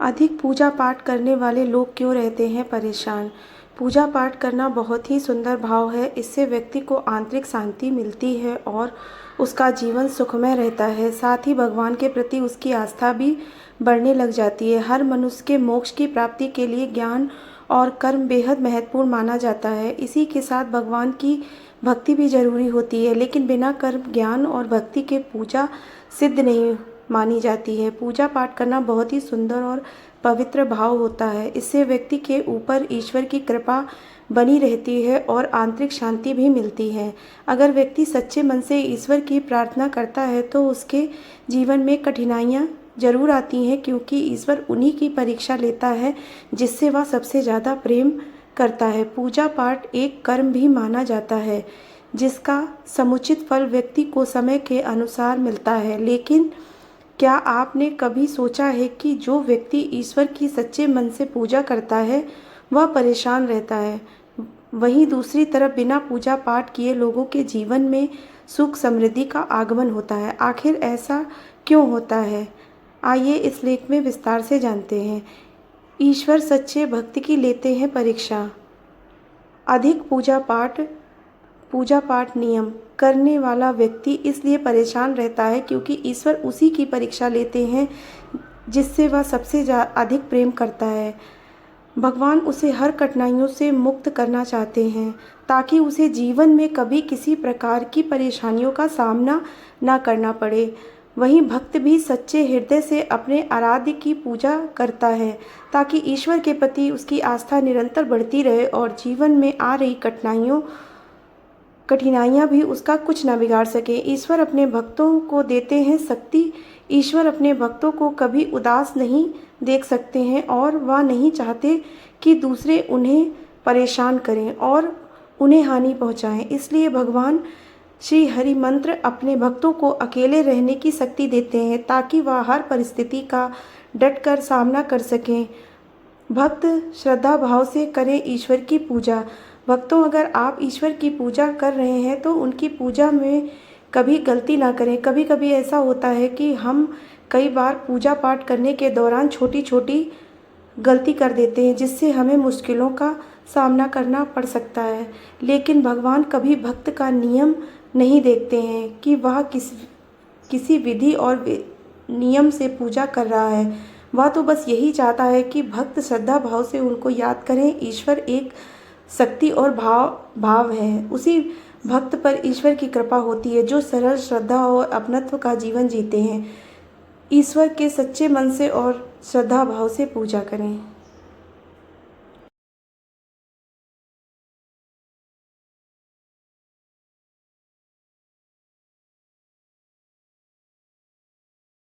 अधिक पूजा पाठ करने वाले लोग क्यों रहते हैं परेशान? पूजा पाठ करना बहुत ही सुंदर भाव है। इससे व्यक्ति को आंतरिक शांति मिलती है और उसका जीवन सुखमय रहता है। साथ ही भगवान के प्रति उसकी आस्था भी बढ़ने लग जाती है। हर मनुष्य के मोक्ष की प्राप्ति के लिए ज्ञान और कर्म बेहद महत्वपूर्ण माना जाता है। इसी के साथ भगवान की भक्ति भी जरूरी होती है, लेकिन बिना कर्म, ज्ञान और भक्ति के पूजा सिद्ध नहीं मानी जाती है। पूजा पाठ करना बहुत ही सुंदर और पवित्र भाव होता है। इससे व्यक्ति के ऊपर ईश्वर की कृपा बनी रहती है और आंतरिक शांति भी मिलती है। अगर व्यक्ति सच्चे मन से ईश्वर की प्रार्थना करता है तो उसके जीवन में कठिनाइयाँ जरूर आती हैं, क्योंकि ईश्वर उन्हीं की परीक्षा लेता है जिससे वह सबसे ज़्यादा प्रेम करता है। पूजा पाठ एक कर्म भी माना जाता है जिसका समुचित फल व्यक्ति को समय के अनुसार मिलता है। लेकिन क्या आपने कभी सोचा है कि जो व्यक्ति ईश्वर की सच्चे मन से पूजा करता है वह परेशान रहता है, वहीं दूसरी तरफ बिना पूजा पाठ किए लोगों के जीवन में सुख समृद्धि का आगमन होता है। आखिर ऐसा क्यों होता है? आइए इस लेख में विस्तार से जानते हैं। ईश्वर सच्चे भक्त की लेते हैं परीक्षा। अधिक पूजा पाठ नियम करने वाला व्यक्ति इसलिए परेशान रहता है क्योंकि ईश्वर उसी की परीक्षा लेते हैं जिससे वह सबसे अधिक प्रेम करता है। भगवान उसे हर कठिनाइयों से मुक्त करना चाहते हैं ताकि उसे जीवन में कभी किसी प्रकार की परेशानियों का सामना न करना पड़े। वहीं भक्त भी सच्चे हृदय से अपने आराध्य की पूजा करता है ताकि ईश्वर के प्रति उसकी आस्था निरंतर बढ़ती रहे और जीवन में आ रही कठिनाइयाँ भी उसका कुछ न बिगाड़ सके। ईश्वर अपने भक्तों को देते हैं शक्ति। ईश्वर अपने भक्तों को कभी उदास नहीं देख सकते हैं और वह नहीं चाहते कि दूसरे उन्हें परेशान करें और उन्हें हानि पहुंचाएं। इसलिए भगवान श्री हरि मंत्र अपने भक्तों को अकेले रहने की शक्ति देते हैं ताकि वह हर परिस्थिति का डटकर सामना कर सकें। भक्त श्रद्धा भाव से करें ईश्वर की पूजा। भक्तों, अगर आप ईश्वर की पूजा कर रहे हैं तो उनकी पूजा में कभी गलती ना करें। कभी कभी ऐसा होता है कि हम कई बार पूजा पाठ करने के दौरान छोटी छोटी गलती कर देते हैं जिससे हमें मुश्किलों का सामना करना पड़ सकता है। लेकिन भगवान कभी भक्त का नियम नहीं देखते हैं कि वह किसी विधि और नियम से पूजा कर रहा है। वह तो बस यही चाहता है कि भक्त श्रद्धा भाव से उनको याद करें। ईश्वर एक शक्ति और भाव है। उसी भक्त पर ईश्वर की कृपा होती है जो सरल श्रद्धा और अपनत्व का जीवन जीते हैं। ईश्वर के सच्चे मन से और श्रद्धा भाव से पूजा करें।